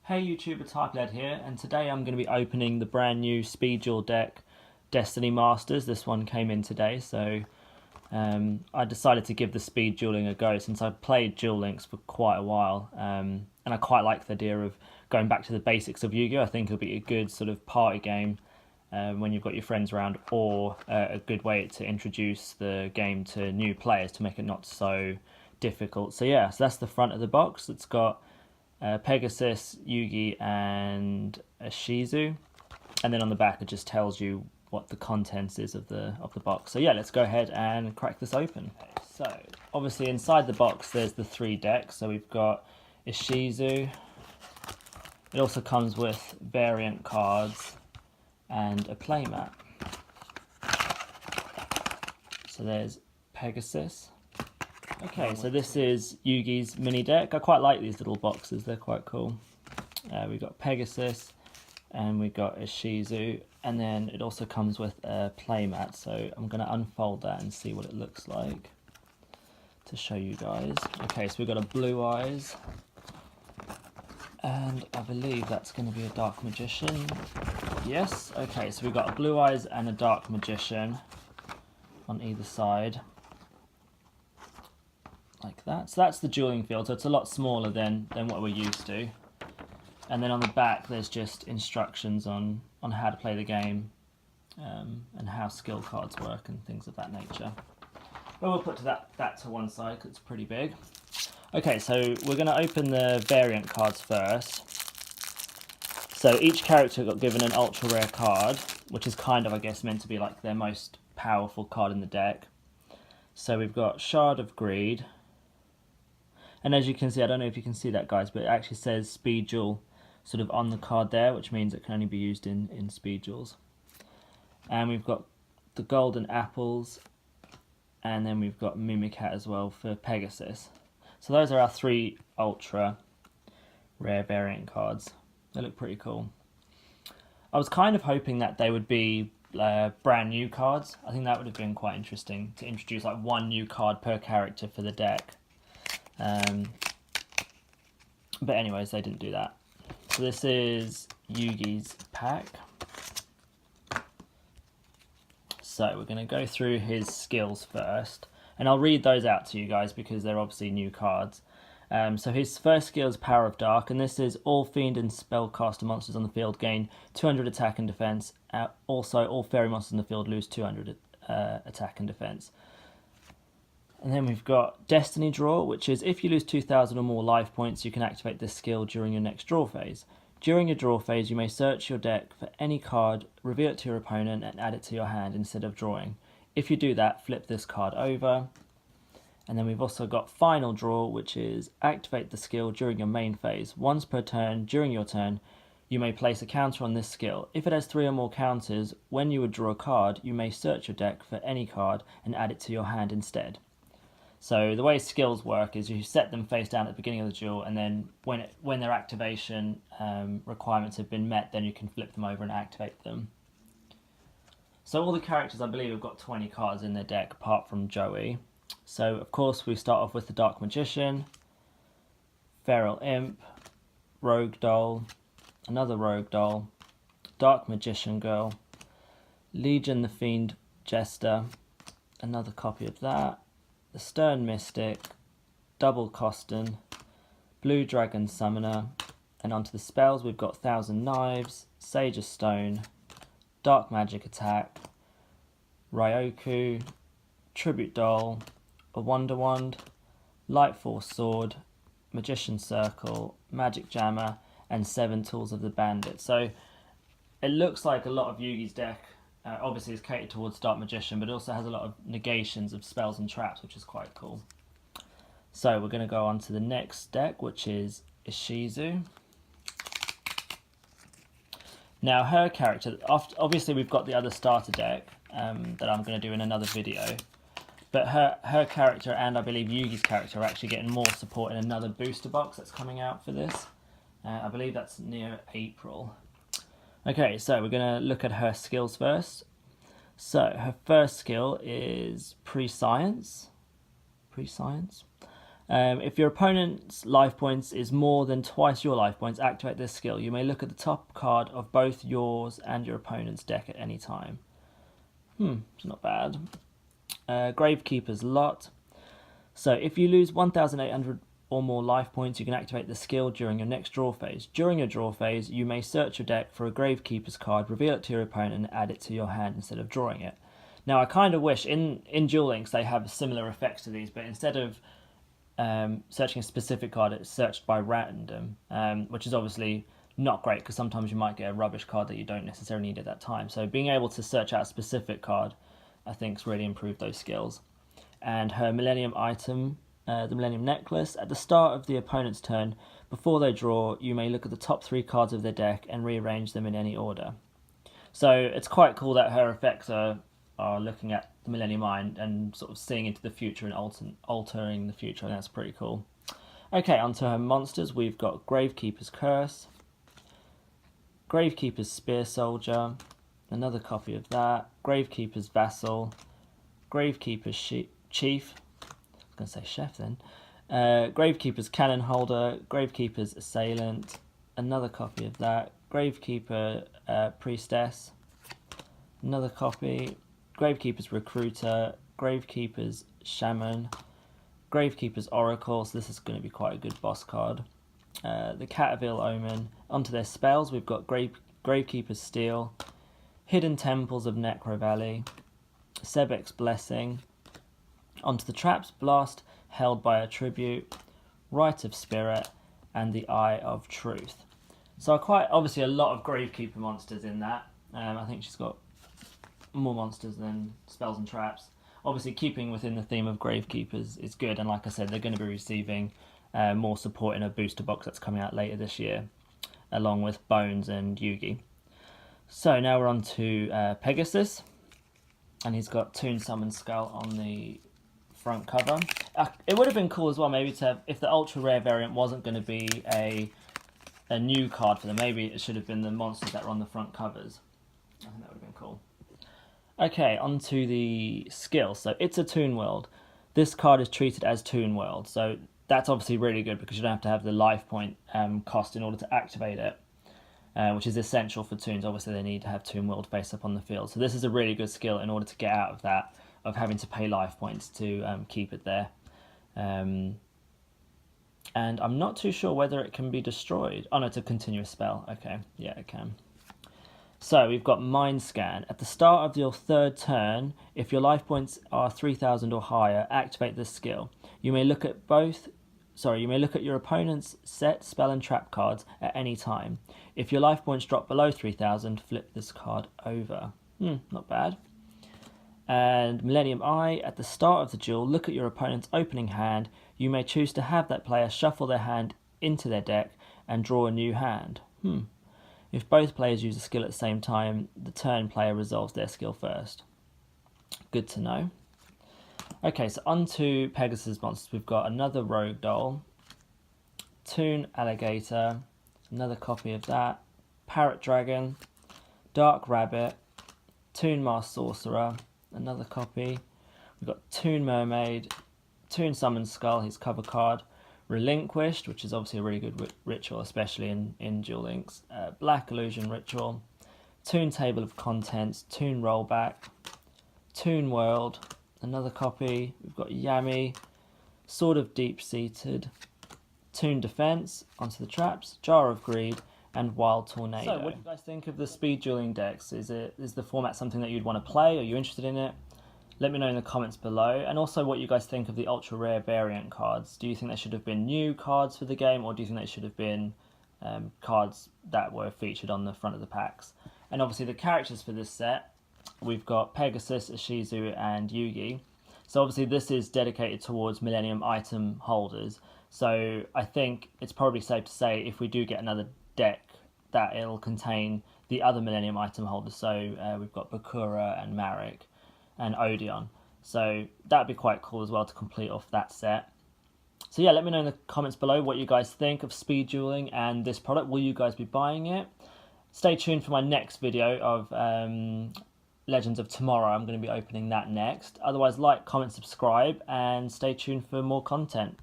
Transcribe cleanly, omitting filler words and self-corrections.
Hey YouTuber, TypeLed here, and today I'm going to be opening the brand new Speed Duel deck, Destiny Masters. This one came in today, so I decided to give the speed dueling a go since I've played Duel Links for quite a while, and I quite like the idea of going back to the basics of Yu-Gi-Oh! I think it'll be a good sort of party game when you've got your friends around, or a good way to introduce the game to new players to make it not so difficult. So yeah, so that's the front of the box. It's got Pegasus, Yugi, and Ishizu, and then on the back it just tells you what the contents is of the box. So yeah, let's go ahead and crack this open. Okay, so obviously inside the box there's the 3 decks. So we've got Ishizu. It also comes with variant cards and a playmat. So there's Pegasus. Okay, so this is Yugi's mini deck. I quite like these little boxes, they're quite cool. We've got Pegasus and we've got Ishizu, and then it also comes with a playmat, so I'm going to unfold that and see what it looks like to show you guys. Okay, so we've got a Blue Eyes, and I believe that's going to be a Dark Magician. Yes, okay, so we've got a Blue Eyes and a Dark Magician on either side. Like that. So that's the dueling field, so it's a lot smaller than what we're used to. And then on the back there's just instructions on how to play the game, and how skill cards work and things of that nature. But we'll put that to one side because it's pretty big. Okay, so we're going to open the variant cards first. So each character got given an ultra rare card, which is kind of, I guess, meant to be like their most powerful card in the deck. So we've got Shard of Greed. And as you can see, I don't know if you can see that, guys, but it actually says Speed Duel sort of on the card there, which means it can only be used in Speed Duels. And we've got the Golden Apples, and then we've got Mimicat as well for Pegasus. So those are our 3 ultra rare variant cards. They look pretty cool. I was kind of hoping that they would be brand new cards. I think that would have been quite interesting to introduce like 1 new card per character for the deck. But anyways, they didn't do that. So this is Yugi's pack. So we're going to go through his skills first, and I'll read those out to you guys because they're obviously new cards. So his first skill is Power of Dark, and this is all fiend and spellcaster monsters on the field gain 200 attack and defense. Also, all fairy monsters in the field lose 200 attack and defense. And then we've got Destiny Draw, which is if you lose 2,000 or more life points, you can activate this skill during your next draw phase. During your draw phase, you may search your deck for any card, reveal it to your opponent, and add it to your hand instead of drawing. If you do that, flip this card over. And then we've also got Final Draw, which is activate the skill during your main phase. Once per turn, during your turn, you may place a counter on this skill. If it has 3 or more counters, when you would draw a card, you may search your deck for any card and add it to your hand instead. So the way skills work is you set them face down at the beginning of the duel, and then when their activation requirements have been met, then you can flip them over and activate them. So all the characters, I believe, have got 20 cards in their deck, apart from Joey. So of course we start off with the Dark Magician, Feral Imp, Rogue Doll, another Rogue Doll, Dark Magician Girl, Legion the Fiend Jester, another copy of that, the Stern Mystic, Double Costin, Blue Dragon Summoner, and onto the spells we've got Thousand Knives, Sage of Stone, Dark Magic Attack, Ryoku, Tribute Doll, a Wonder Wand, Light Force Sword, Magician Circle, Magic Jammer, and 7 Tools of the Bandit. So it looks like a lot of Yugi's deck obviously is catered towards Dark Magician, but it also has a lot of negations of spells and traps, which is quite cool. So we're going to go on to the next deck, which is Ishizu. Now her character, obviously we've got the other starter deck that I'm going to do in another video, but her character and I believe Yugi's character are actually getting more support in another booster box that's coming out for this. I believe that's near April. Okay, so we're going to look at her skills first. So her first skill is Prescience. If your opponent's life points is more than twice your life points, activate this skill. You may look at the top card of both yours and your opponent's deck at any time. It's not bad. Gravekeeper's Lot. So if you lose 1,800 or more life points, you can activate the skill during your next draw phase. During your draw phase, you may search your deck for a Gravekeeper's card, reveal it to your opponent, and add it to your hand instead of drawing it. Now, I kind of wish in Duel Links they have similar effects to these, but instead of searching a specific card, it's searched by random, which is obviously not great because sometimes you might get a rubbish card that you don't necessarily need at that time. So being able to search out a specific card, I think, has really improved those skills. And her Millennium Item, the Millennium Necklace, at the start of the opponent's turn, before they draw, you may look at the top 3 cards of their deck and rearrange them in any order. So it's quite cool that her effects are looking at the Millennium Item and sort of seeing into the future and altering the future, and that's pretty cool. Okay, onto her monsters. We've got Gravekeeper's Curse, Gravekeeper's Spear Soldier, another copy of that, Gravekeeper's Vassal, Gravekeeper's Chief, I was going to say Chef then, Gravekeeper's Cannon Holder, Gravekeeper's Assailant, another copy of that, Gravekeeper Priestess, another copy, Gravekeeper's Recruiter, Gravekeeper's Shaman, Gravekeeper's Oracle, so this is going to be quite a good boss card. The Cat of Ill Omen. Onto their spells, we've got Gravekeeper's Steel, Hidden Temples of Necro Valley, Sebek's Blessing. Onto the traps, Blast, Held by a Tribute, Rite of Spirit, and the Eye of Truth. So quite obviously a lot of Gravekeeper monsters in that. I think she's got more monsters than spells and traps. Obviously keeping within the theme of Gravekeepers is good, and like I said, they're going to be receiving more support in a booster box that's coming out later this year, along with Bones and Yugi. So now we're on to Pegasus, and he's got Toon Summon Skull on the front cover. It would have been cool as well maybe to have, if the ultra rare variant wasn't going to be a new card for them, maybe it should have been the monsters that were on the front covers. I think that would have been cool. Okay, on to the skill. So it's a Toon World. This card is treated as Toon World, so that's obviously really good because you don't have to have the life point cost in order to activate it, which is essential for Toons. Obviously they need to have Toon World face up on the field, so this is a really good skill in order to get out of that, of having to pay life points to keep it there. And I'm not too sure whether it can be destroyed. Oh no, it's a continuous spell. Okay, yeah, it can. So we've got Mind Scan. At the start of your third turn, if your life points are 3,000 or higher, activate this skill. You may look at your opponent's set, spell, and trap cards at any time. If your life points drop below 3,000, flip this card over. Not bad. And Millennium Eye. At the start of the duel, look at your opponent's opening hand. You may choose to have that player shuffle their hand into their deck and draw a new hand. If both players use a skill at the same time, the turn player resolves their skill first. Good to know. Okay, so on to Pegasus monsters. We've got another Rogue Doll, Toon Alligator, another copy of that, Parrot Dragon, Dark Rabbit, Toon Masked Sorcerer, another copy. We've got Toon Mermaid, Toon Summoned Skull, his cover card, Relinquished, which is obviously a really good ritual, especially in Duel Links, Black Illusion Ritual, Toon Table of Contents, Toon Rollback, Toon World, another copy. We've got Yami, Sword of Deep Seated, Toon Defense, onto the traps, Jar of Greed, and Wild Tornado. So what do you guys think of the speed dueling decks? Is the format something that you'd want to play? Are you interested in it? Let me know in the comments below, and also what you guys think of the ultra rare variant cards. Do you think they should have been new cards for the game, or do you think they should have been cards that were featured on the front of the packs? And obviously the characters for this set, we've got Pegasus, Ishizu, and Yugi. So obviously this is dedicated towards Millennium Item holders. So I think it's probably safe to say if we do get another deck that it'll contain the other Millennium Item holders. So we've got Bakura and Marek and Odeon. So that'd be quite cool as well to complete off that set. So yeah, let me know in the comments below what you guys think of speed dueling and this product. Will you guys be buying it? Stay tuned for my next video of Legends of Tomorrow. I'm going to be opening that next. Otherwise, like, comment, subscribe, and stay tuned for more content.